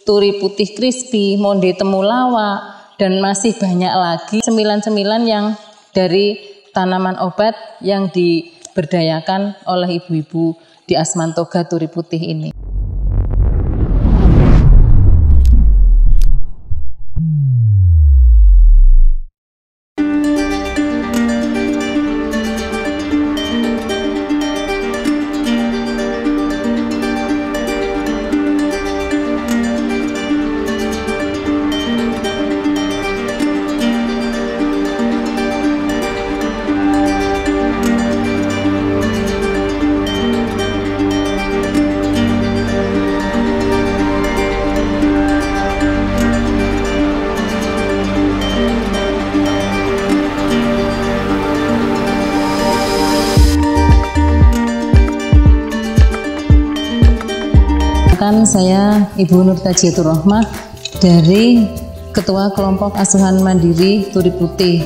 turi putih crispy, monde temulawak, dan masih banyak lagi cemilan-cemilan yang dari tanaman obat yang diberdayakan oleh ibu-ibu di Asmantoga Turi Putih ini. Saya Ibu Nur Tajiatur Rohmah dari Ketua Kelompok Asuhan Mandiri Turi Putih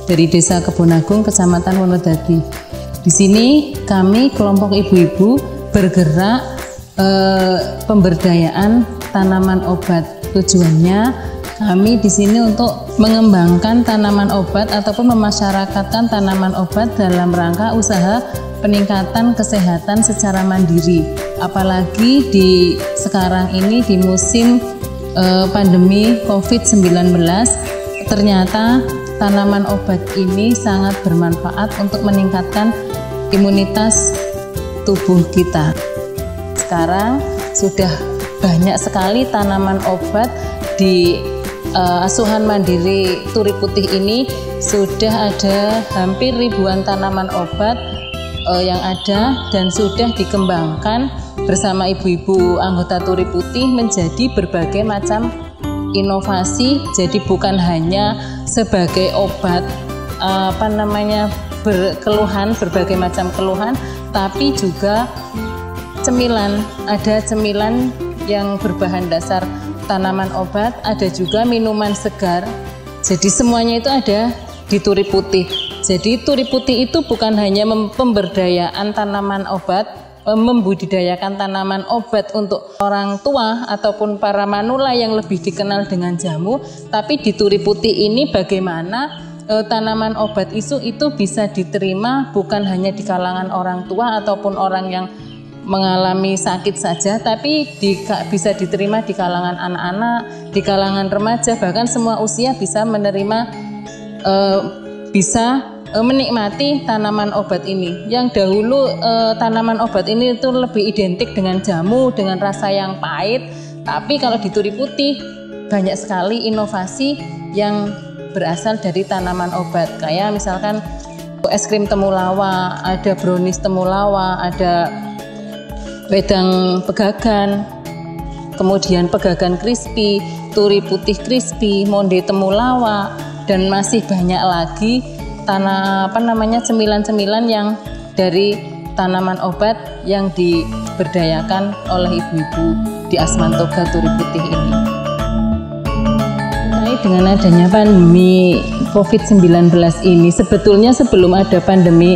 dari Desa Kebonagung, Kecamatan Wonodadi. Di sini kami kelompok ibu-ibu bergerak pemberdayaan tanaman obat. Tujuannya kami di sini untuk mengembangkan tanaman obat ataupun memasyarakatkan tanaman obat dalam rangka usaha peningkatan kesehatan secara mandiri. Apalagi di sekarang ini di musim pandemi COVID-19, ternyata tanaman obat ini sangat bermanfaat untuk meningkatkan imunitas tubuh kita. Sekarang sudah banyak sekali tanaman obat di Asuhan Mandiri Turi Putih ini. Sudah ada hampir ribuan tanaman obat yang ada dan sudah dikembangkan bersama ibu-ibu anggota Turi Putih menjadi berbagai macam inovasi. Jadi bukan hanya sebagai obat berkeluhan, berbagai macam keluhan, tapi juga cemilan. Ada cemilan yang berbahan dasar tanaman obat, ada juga minuman segar. Jadi semuanya itu ada di Turi Putih. Jadi Turi Putih itu bukan hanya pemberdayaan tanaman obat, membudidayakan tanaman obat untuk orang tua ataupun para manula yang lebih dikenal dengan jamu, tapi di Turi Putih ini bagaimana tanaman obat itu bisa diterima bukan hanya di kalangan orang tua ataupun orang yang mengalami sakit saja, tapi bisa diterima di kalangan anak-anak, di kalangan remaja, bahkan semua usia bisa menerima, bisa menikmati tanaman obat ini. Yang dahulu tanaman obat ini itu lebih identik dengan jamu, dengan rasa yang pahit, tapi kalau di Turi Putih banyak sekali inovasi yang berasal dari tanaman obat. Kayak misalkan es krim temulawak, ada brownies temulawak, ada wedang pegagan, kemudian pegagan crispy, Turi Putih crispy, monde temulawak, dan masih banyak lagi cemilan-cemilan yang dari tanaman obat yang diberdayakan oleh ibu-ibu di Asmantoga Turi Putih ini. Dengan adanya pandemi COVID-19 ini, sebetulnya sebelum ada pandemi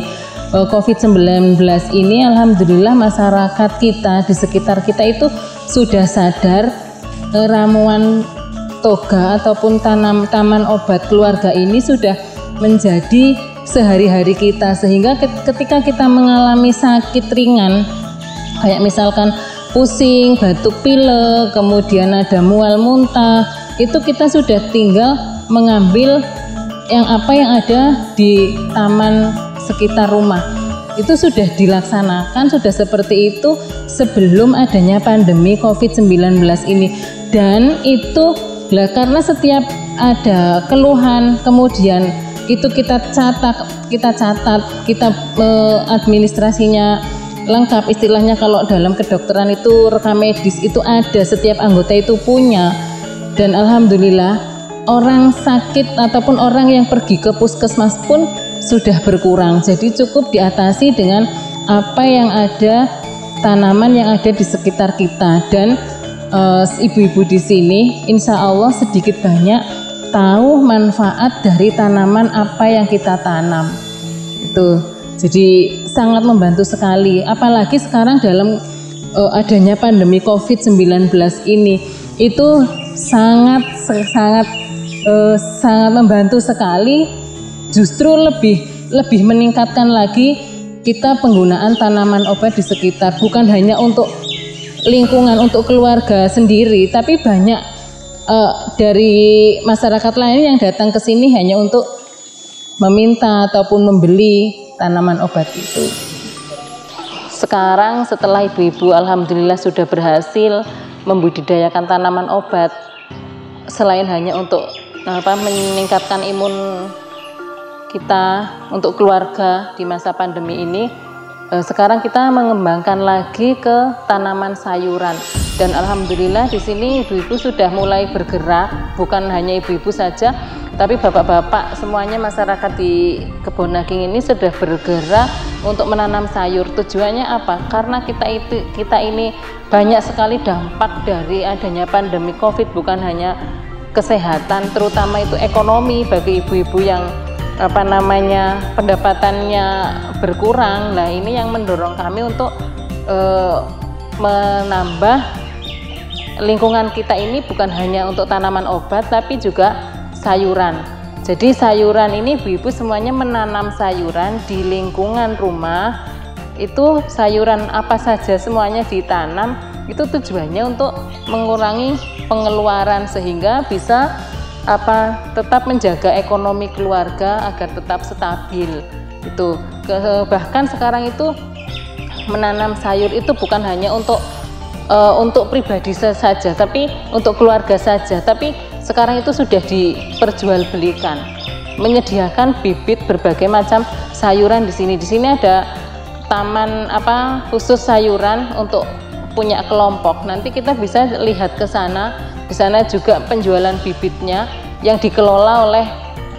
COVID-19 ini, alhamdulillah masyarakat kita di sekitar kita itu sudah sadar ramuan toga ataupun taman obat keluarga ini sudah menjadi sehari-hari kita, sehingga ketika kita mengalami sakit ringan kayak misalkan pusing, batuk pilek, kemudian ada mual muntah, itu kita sudah tinggal mengambil yang ada di taman sekitar rumah. Itu sudah dilaksanakan, sudah seperti itu sebelum adanya pandemi COVID-19 ini. Dan itu karena setiap ada keluhan, kemudian itu kita catat, administrasinya lengkap, istilahnya kalau dalam kedokteran itu rekam medis itu ada, setiap anggota itu punya. Dan alhamdulillah orang sakit ataupun orang yang pergi ke puskesmas pun sudah berkurang. Jadi cukup diatasi dengan apa yang ada, tanaman yang ada di sekitar kita. Dan ibu-ibu di sini insya Allah sedikit banyak tahu manfaat dari tanaman apa yang kita tanam. Itu jadi sangat membantu sekali. Apalagi sekarang dalam adanya pandemi COVID-19 ini, itu sangat membantu sekali. Justru lebih meningkatkan lagi kita penggunaan tanaman obat di sekitar, bukan hanya untuk lingkungan, untuk keluarga sendiri, tapi banyak dari masyarakat lain yang datang ke sini hanya untuk meminta ataupun membeli tanaman obat itu. Sekarang setelah ibu-ibu alhamdulillah sudah berhasil membudidayakan tanaman obat, selain hanya untuk meningkatkan imun kita untuk keluarga di masa pandemi ini, sekarang kita mengembangkan lagi ke tanaman sayuran. Dan alhamdulillah di sini ibu-ibu sudah mulai bergerak, bukan hanya ibu-ibu saja, tapi bapak-bapak semuanya, masyarakat di Kebonnaging ini sudah bergerak untuk menanam sayur. Tujuannya apa? Karena kita ini banyak sekali dampak dari adanya pandemi Covid, bukan hanya kesehatan, terutama itu ekonomi bagi ibu-ibu yang pendapatannya berkurang. Nah, ini yang mendorong kami untuk menambah lingkungan kita ini bukan hanya untuk tanaman obat tapi juga sayuran. Jadi sayuran ini ibu-ibu semuanya menanam sayuran di lingkungan rumah. Itu sayuran apa saja semuanya ditanam, itu tujuannya untuk mengurangi pengeluaran sehingga bisa tetap menjaga ekonomi keluarga agar tetap stabil. Itu bahkan sekarang itu menanam sayur itu bukan hanya untuk pribadi saja, tapi untuk keluarga saja. Tapi sekarang itu sudah diperjualbelikan, menyediakan bibit berbagai macam sayuran di sini. Di sini ada taman khusus sayuran untuk punya kelompok. Nanti kita bisa lihat ke sana. Di sana juga penjualan bibitnya yang dikelola oleh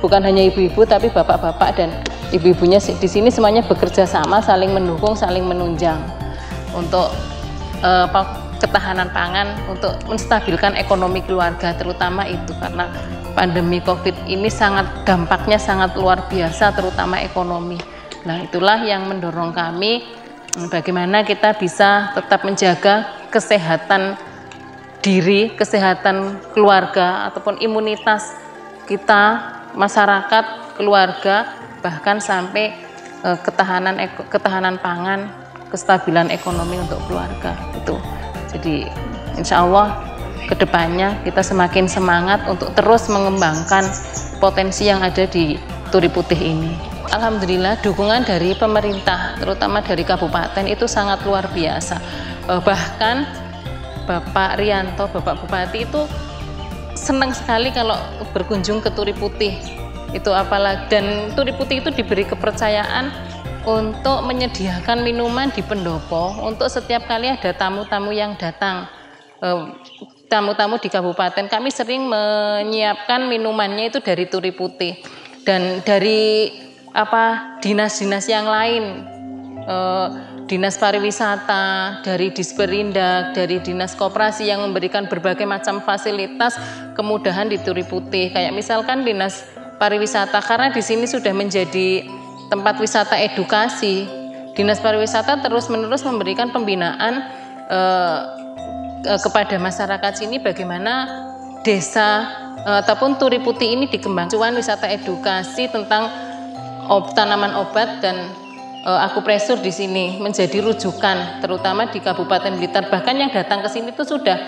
bukan hanya ibu-ibu tapi bapak-bapak dan ibu-ibunya di sini semuanya bekerja sama, saling mendukung, saling menunjang untuk ketahanan pangan, untuk menstabilkan ekonomi keluarga, terutama itu karena pandemi Covid ini dampaknya sangat luar biasa, terutama ekonomi. Nah, itulah yang mendorong kami bagaimana kita bisa tetap menjaga kesehatan diri, kesehatan keluarga ataupun imunitas kita, masyarakat, keluarga, bahkan sampai ketahanan pangan, kestabilan ekonomi untuk keluarga itu. Jadi insya Allah kedepannya kita semakin semangat untuk terus mengembangkan potensi yang ada di Turi Putih ini. Alhamdulillah dukungan dari pemerintah, terutama dari kabupaten itu sangat luar biasa. Bahkan Bapak Rianto, Bapak Bupati itu senang sekali kalau berkunjung ke Turi Putih. Itu apalagi, dan Turi Putih itu diberi kepercayaan untuk menyediakan minuman di pendopo untuk setiap kali ada tamu-tamu yang datang. Tamu-tamu di kabupaten kami sering menyiapkan minumannya itu dari Turi Putih, dan dari dinas-dinas yang lain, dinas pariwisata, dari Disperindak, dari dinas koperasi yang memberikan berbagai macam fasilitas kemudahan di Turi Putih. Kayak misalkan dinas pariwisata, karena di sini sudah menjadi tempat wisata edukasi, dinas pariwisata terus-menerus memberikan pembinaan kepada masyarakat sini bagaimana desa ataupun Turi Putih ini dikembangkan wisata edukasi tentang tanaman obat dan akupresur di sini menjadi rujukan, terutama di Kabupaten Blitar. Bahkan yang datang ke sini itu sudah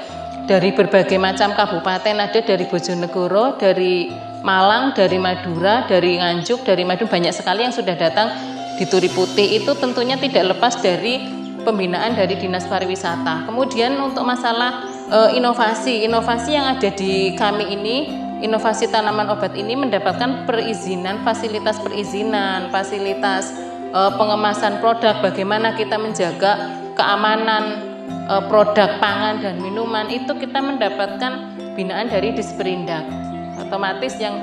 dari berbagai macam kabupaten, ada dari Bojonegoro, dari Malang, dari Madura, dari Nganjuk, dari Madiun, banyak sekali yang sudah datang di Turi Putih. Itu tentunya tidak lepas dari pembinaan dari Dinas Pariwisata. Kemudian untuk masalah inovasi yang ada di kami ini, inovasi tanaman obat ini mendapatkan perizinan, fasilitas pengemasan produk, bagaimana kita menjaga keamanan produk pangan dan minuman, itu kita mendapatkan binaan dari Disperindak. Otomatis yang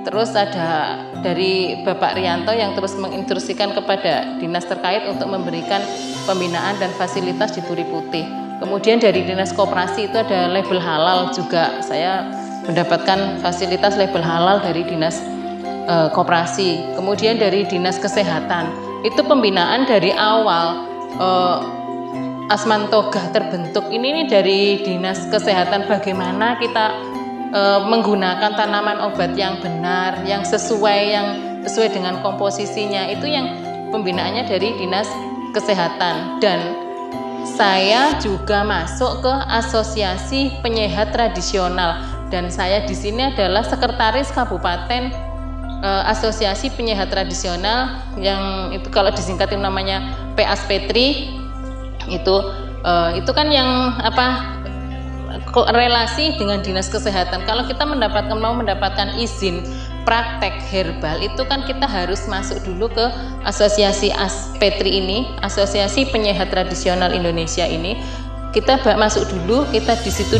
terus ada dari Bapak Rianto yang terus menginstruksikan kepada dinas terkait untuk memberikan pembinaan dan fasilitas di Turi Putih. Kemudian dari dinas koperasi itu ada label halal juga, saya mendapatkan fasilitas label halal dari dinas koperasi. Kemudian dari dinas kesehatan itu pembinaan dari awal, Asmantogah terbentuk ini dari Dinas Kesehatan, bagaimana kita menggunakan tanaman obat yang benar, yang sesuai dengan komposisinya, itu yang pembinaannya dari Dinas Kesehatan. Dan saya juga masuk ke Asosiasi Penyehat Tradisional, dan saya di sini adalah sekretaris Kabupaten Asosiasi Penyehat Tradisional, yang itu kalau disingkatin namanya PASPETRI. Itu kan yang relasi dengan Dinas Kesehatan. Kalau kita mau mendapatkan izin praktek herbal, itu kan kita harus masuk dulu ke Asosiasi ASPETRI ini, Asosiasi Penyehat Tradisional Indonesia ini. Kita masuk dulu, kita di situ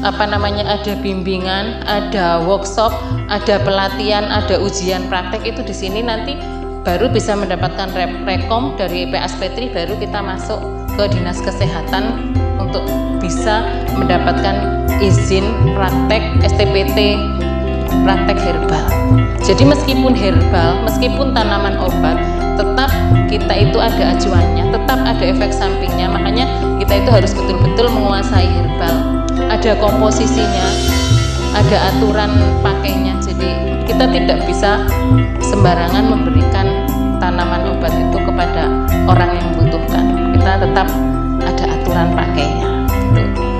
ada bimbingan, ada workshop, ada pelatihan, ada ujian praktek. Itu di sini nanti baru bisa mendapatkan rekom dari PASPETRI, baru kita masuk ke Dinas Kesehatan untuk bisa mendapatkan izin praktek STPT praktek herbal. Jadi meskipun herbal, meskipun tanaman obat, tetap kita itu ada acuannya, tetap ada efek sampingnya. Makanya kita itu harus betul-betul menguasai herbal. Ada komposisinya, ada aturan pakainya. Jadi kita tidak bisa sembarangan memberikan tanaman obat itu kepada orang yang membutuhkan. Kita tetap ada aturan pakainya. Gitu.